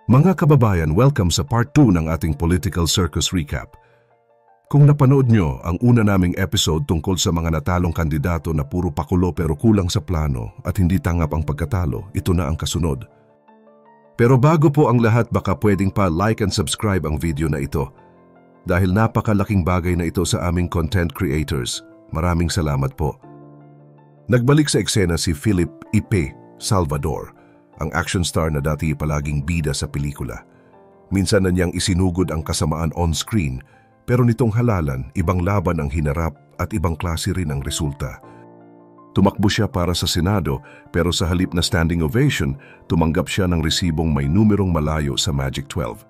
Mga kababayan, welcome sa part 2 ng ating Political Circus Recap. Kung napanood nyo ang una naming episode tungkol sa mga natalong kandidato na puro pakulo pero kulang sa plano at hindi tanggap ang pagkatalo, ito na ang kasunod. Pero bago po ang lahat, baka pwedeng pa like and subscribe ang video na ito. Dahil napakalaking bagay na ito sa aming content creators. Maraming salamat po. Nagbalik sa eksena si Philip Ipe Salvador, ang action star na dati palaging bida sa pelikula. Minsan na niyang isinugod ang kasamaan on-screen, pero nitong halalan, ibang laban ang hinarap at ibang klase rin ang resulta. Tumakbo siya para sa Senado, pero sa halip na standing ovation, tumanggap siya ng resibong may numerong malayo sa Magic 12.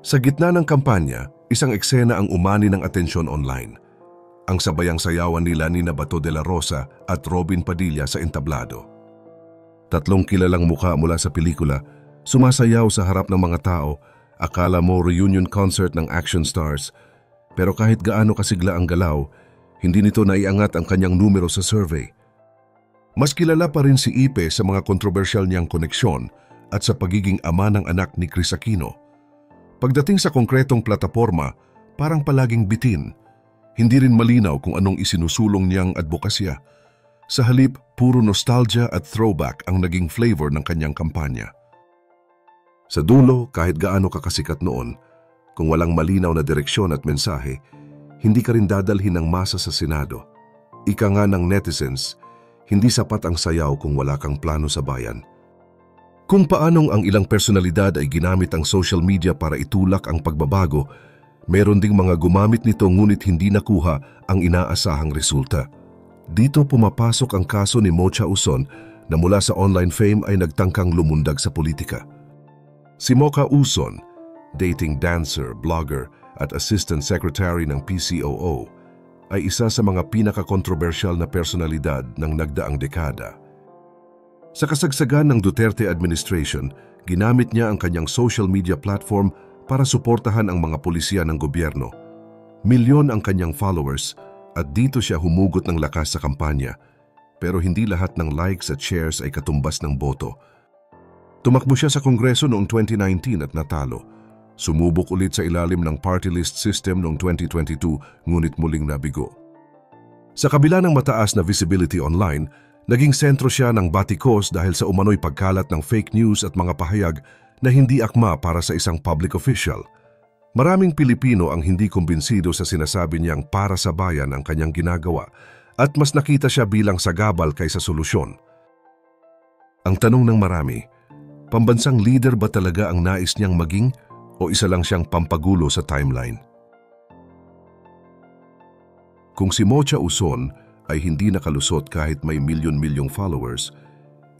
Sa gitna ng kampanya, isang eksena ang umani ng atensyon online. Ang sabayang sayawan nila ni Bato de la Rosa at Robin Padilla sa entablado. Tatlong kilalang mukha mula sa pelikula, sumasayaw sa harap ng mga tao, akala mo reunion concert ng action stars. Pero kahit gaano kasigla ang galaw, hindi nito naiangat ang kanyang numero sa survey. Mas kilala pa rin si Ipe sa mga kontrobersyal niyang koneksyon at sa pagiging ama ng anak ni Chris Aquino. Pagdating sa konkretong plataporma, parang palaging bitin. Hindi rin malinaw kung anong isinusulong niyang advokasya. Sa halip, puro nostalgia at throwback ang naging flavor ng kanyang kampanya. Sa dulo, kahit gaano kakasikat noon, kung walang malinaw na direksyon at mensahe, hindi ka rin dadalhin ng masa sa Senado. Ika nga ng netizens, hindi sapat ang sayaw kung wala kang plano sa bayan. Kung paanong ang ilang personalidad ay ginamit ang social media para itulak ang pagbabago, meron ding mga gumamit nito ngunit hindi nakuha ang inaasahang resulta. Dito pumapasok ang kaso ni Mocha Uson na mula sa online fame ay nagtangkang lumundag sa politika. Si Mocha Uson, dating dancer, blogger at assistant secretary ng PCOO, ay isa sa mga pinaka-kontrobersyal na personalidad ng nagdaang dekada. Sa kasagsagan ng Duterte administration, ginamit niya ang kanyang social media platform para suportahan ang mga pulisya ng gobyerno. Milyon ang kanyang followers at dito siya humugot ng lakas sa kampanya. Pero hindi lahat ng likes at shares ay katumbas ng boto. Tumakbo siya sa Kongreso noong 2019 at natalo. Sumubok ulit sa ilalim ng party list system noong 2022 ngunit muling nabigo. Sa kabila ng mataas na visibility online, naging sentro siya ng batikos dahil sa umano'y pagkalat ng fake news at mga pahayag na hindi akma para sa isang public official. Maraming Pilipino ang hindi kumbinsido sa sinasabi niyang para sa bayan ang kanyang ginagawa at mas nakita siya bilang sagabal kaysa solusyon. Ang tanong ng marami, pambansang leader ba talaga ang nais niyang maging o isa lang siyang pampagulo sa timeline? Kung si Mocha Uson ay hindi nakalusot kahit may milyon-milyong followers,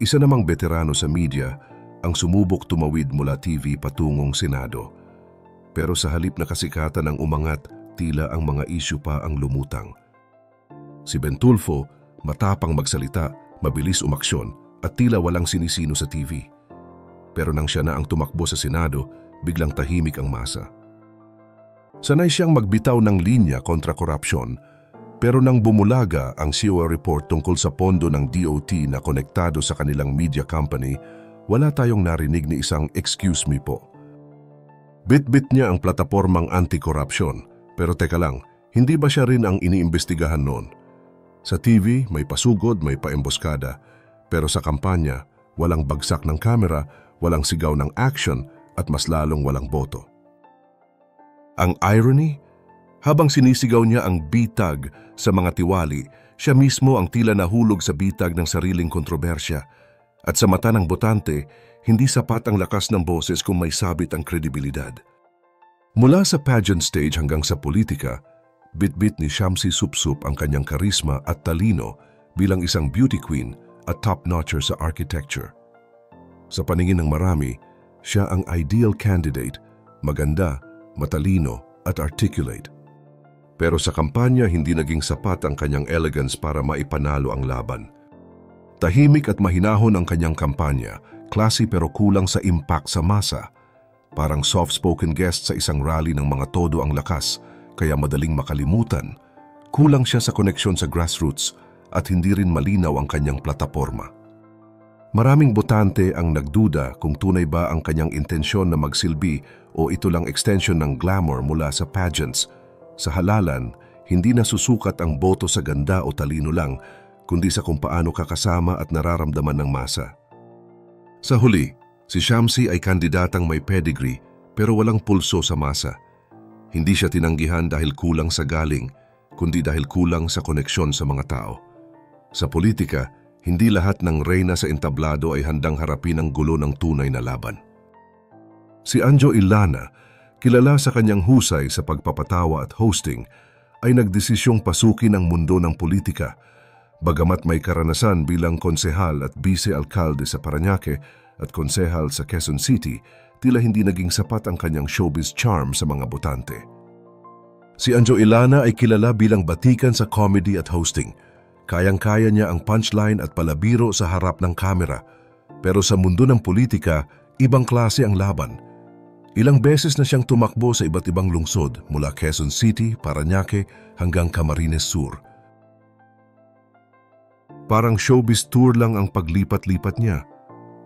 isa namang veterano sa media ang sumubok tumawid mula TV patungong Senado. Pero sa halip na kasikatan ng umangat, tila ang mga isyu pa ang lumutang. Si Ben Tulfo, matapang magsalita, mabilis umaksyon at tila walang sinisino sa TV. Pero nang siya na ang tumakbo sa Senado, biglang tahimik ang masa. Sanay siyang magbitaw ng linya kontra korupsyon, pero nang bumulaga ang COA report tungkol sa pondo ng DOT na konektado sa kanilang media company, wala tayong narinig ni isang "excuse me po". Bit-bit niya ang platapormang anti-corruption, pero teka lang, hindi ba siya rin ang iniimbestigahan noon? Sa TV, may pasugod, may paemboscada, pero sa kampanya, walang bagsak ng kamera, walang sigaw ng action, at mas lalong walang boto. Ang irony? Habang sinisigaw niya ang bitag sa mga tiwali, siya mismo ang tila nahulog sa bitag ng sariling kontrobersya. At sa mata ng botante, hindi sapat ang lakas ng boses kung may sabit ang kredibilidad. Mula sa pageant stage hanggang sa politika, bit-bit ni Shamsi Supsup ang kanyang karisma at talino bilang isang beauty queen at top-notcher sa architecture. Sa paningin ng marami, siya ang ideal candidate, maganda, matalino at articulate. Pero sa kampanya, hindi naging sapat ang kanyang elegance para maipanalo ang laban. Tahimik at mahinahon ang kanyang kampanya, klase pero kulang sa impact sa masa. Parang soft-spoken guest sa isang rally ng mga todo ang lakas, kaya madaling makalimutan. Kulang siya sa koneksyon sa grassroots at hindi rin malinaw ang kanyang plataporma. Maraming botante ang nagduda kung tunay ba ang kanyang intensyon na magsilbi o ito lang extension ng glamour mula sa pageants. Sa halalan, hindi nasusukat ang boto sa ganda o talino lang, kundi sa kung paano kakasama at nararamdaman ng masa. Sa huli, si Shamsi ay kandidatang may pedigree pero walang pulso sa masa. Hindi siya tinanggihan dahil kulang sa galing, kundi dahil kulang sa koneksyon sa mga tao. Sa politika, hindi lahat ng reyna sa entablado ay handang harapin ang gulo ng tunay na laban. Si Anjo Illana, kilala sa kanyang husay sa pagpapatawa at hosting, ay nagdesisyong pasukin ang mundo ng politika. Bagamat may karanasan bilang konsehal at vice-alkalde sa Parañaque at konsehal sa Quezon City, tila hindi naging sapat ang kanyang showbiz charm sa mga botante. Si Anjo Illana ay kilala bilang batikan sa comedy at hosting. Kayang-kaya niya ang punchline at palabiro sa harap ng kamera. Pero sa mundo ng politika, ibang klase ang laban. Ilang beses na siyang tumakbo sa iba't ibang lungsod mula Quezon City, Parañaque hanggang Camarines Sur. Parang showbiz tour lang ang paglipat-lipat niya.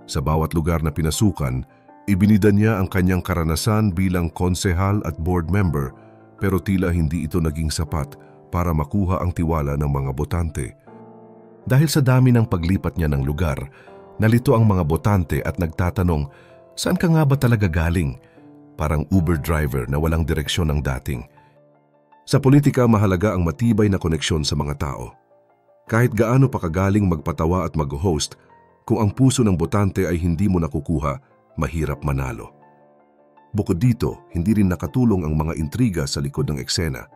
Sa bawat lugar na pinasukan, ibinida niya ang kanyang karanasan bilang konsehal at board member, pero tila hindi ito naging sapat para makuha ang tiwala ng mga botante. Dahil sa dami ng paglipat niya ng lugar, nalito ang mga botante at nagtatanong, saan ka nga ba talaga galing? Parang Uber driver na walang direksyon ng dating. Sa politika, mahalaga ang matibay na koneksyon sa mga tao. Kahit gaano pa kagaling magpatawa at mag-host, kung ang puso ng botante ay hindi mo nakukuha, mahirap manalo. Bukod dito, hindi rin nakatulong ang mga intriga sa likod ng eksena.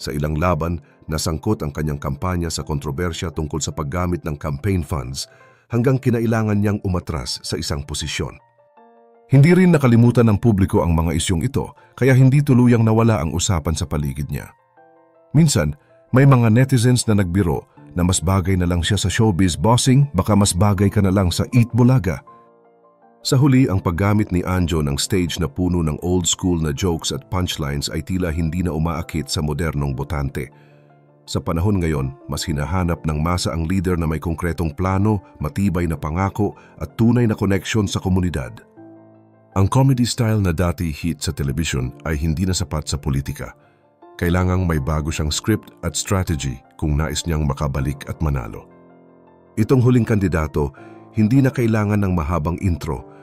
Sa ilang laban, nasangkot ang kanyang kampanya sa kontrobersya tungkol sa paggamit ng campaign funds hanggang kinailangan niyang umatras sa isang posisyon. Hindi rin nakalimutan ng publiko ang mga isyong ito, kaya hindi tuluyang nawala ang usapan sa paligid niya. Minsan, may mga netizens na nagbiro na mas bagay na lang siya sa showbiz bossing, baka mas bagay ka na lang sa Eat Bulaga. Sa huli, ang paggamit ni Anjo ng stage na puno ng old school na jokes at punchlines ay tila hindi na umaakit sa modernong botante. Sa panahon ngayon, mas hinahanap ng masa ang leader na may konkretong plano, matibay na pangako at tunay na connection sa komunidad. Ang comedy style na dati hit sa television ay hindi na sapat sa politika. Kailangang may bago siyang script at strategy kung nais niyang makabalik at manalo. Itong huling kandidato, hindi na kailangan ng mahabang intro.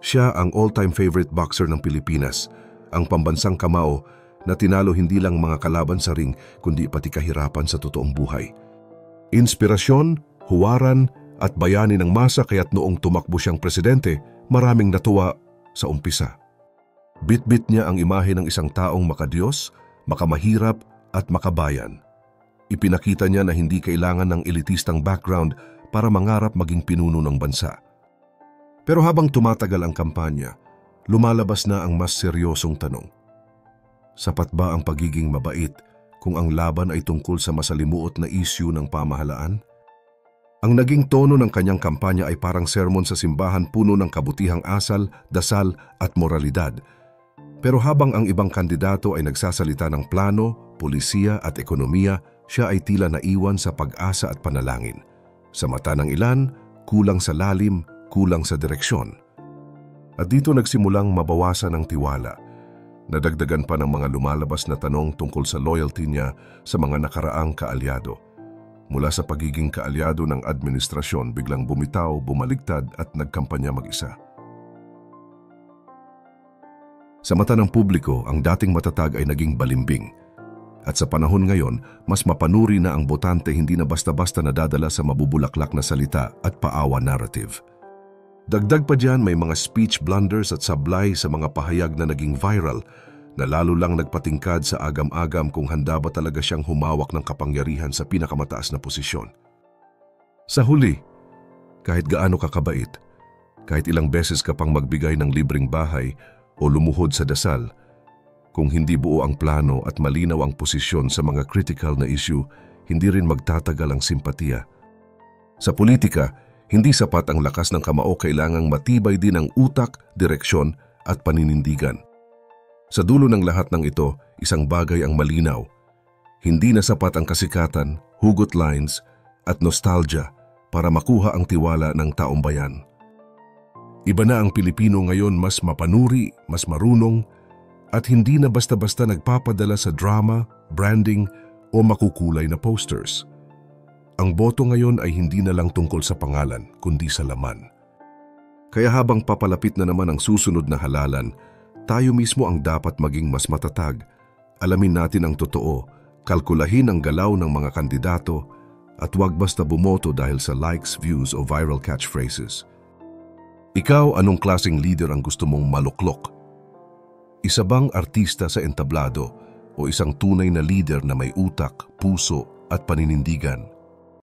Siya ang all-time favorite boxer ng Pilipinas, ang pambansang kamao na tinalo hindi lang mga kalaban sa ring kundi pati kahirapan sa totoong buhay. Inspirasyon, huwaran at bayani ng masa kaya't noong tumakbo siyang presidente, maraming natuwa sa umpisa. Bit-bit niya ang imahe ng isang taong makadiyos, makamahirap at makabayan. Ipinakita niya na hindi kailangan ng elitistang background para mangarap maging pinuno ng bansa. Pero habang tumatagal ang kampanya, lumalabas na ang mas seryosong tanong. Sapat ba ang pagiging mabait kung ang laban ay tungkol sa masalimuot na issue ng pamahalaan? Ang naging tono ng kanyang kampanya ay parang sermon sa simbahan puno ng kabutihang asal, dasal at moralidad. Pero habang ang ibang kandidato ay nagsasalita ng plano, pulisiya at ekonomiya, siya ay tila naiwan sa pag-asa at panalangin. Sa mata ng ilan, kulang sa lalim, kulang sa direksyon. At dito nagsimulang mabawasan ang tiwala. Nadagdagan pa ng mga lumalabas na tanong tungkol sa loyalty niya sa mga nakaraang kaalyado. Mula sa pagiging kaalyado ng administrasyon, biglang bumitaw, bumaligtad at nagkampanya mag-isa. Sa mata ng publiko, ang dating matatag ay naging balimbing. At sa panahon ngayon, mas mapanuri na ang botante hindi na basta-basta nadadala sa mabubulaklak na salita at paawa narrative. Dagdag pa diyan may mga speech blunders at sablay sa mga pahayag na naging viral na lalo lang nagpatingkad sa agam-agam kung handa ba talaga siyang humawak ng kapangyarihan sa pinakamataas na posisyon. Sa huli, kahit gaano kakabait, kahit ilang beses ka pang magbigay ng libreng bahay o lumuhod sa dasal, kung hindi buo ang plano at malinaw ang posisyon sa mga critical na issue, hindi rin magtatagal ang simpatiya. Sa politika, hindi sapat ang lakas ng kamao, kailangang matibay din ang utak, direksyon at paninindigan. Sa dulo ng lahat ng ito, isang bagay ang malinaw. Hindi na sapat ang kasikatan, hugot lines at nostalgia, para makuha ang tiwala ng taong bayan. Iba na ang Pilipino ngayon, mas mapanuri, mas marunong, at hindi na basta-basta nagpapadala sa drama, branding o makukulay na posters. Ang boto ngayon ay hindi na lang tungkol sa pangalan, kundi sa laman. Kaya habang papalapit na naman ang susunod na halalan, tayo mismo ang dapat maging mas matatag. Alamin natin ang totoo, kalkulahin ang galaw ng mga kandidato, at huwag basta bumoto dahil sa likes, views o viral catchphrases. Ikaw, anong klaseng leader ang gusto mong maluklok? Isa bang artista sa entablado o isang tunay na leader na may utak, puso at paninindigan?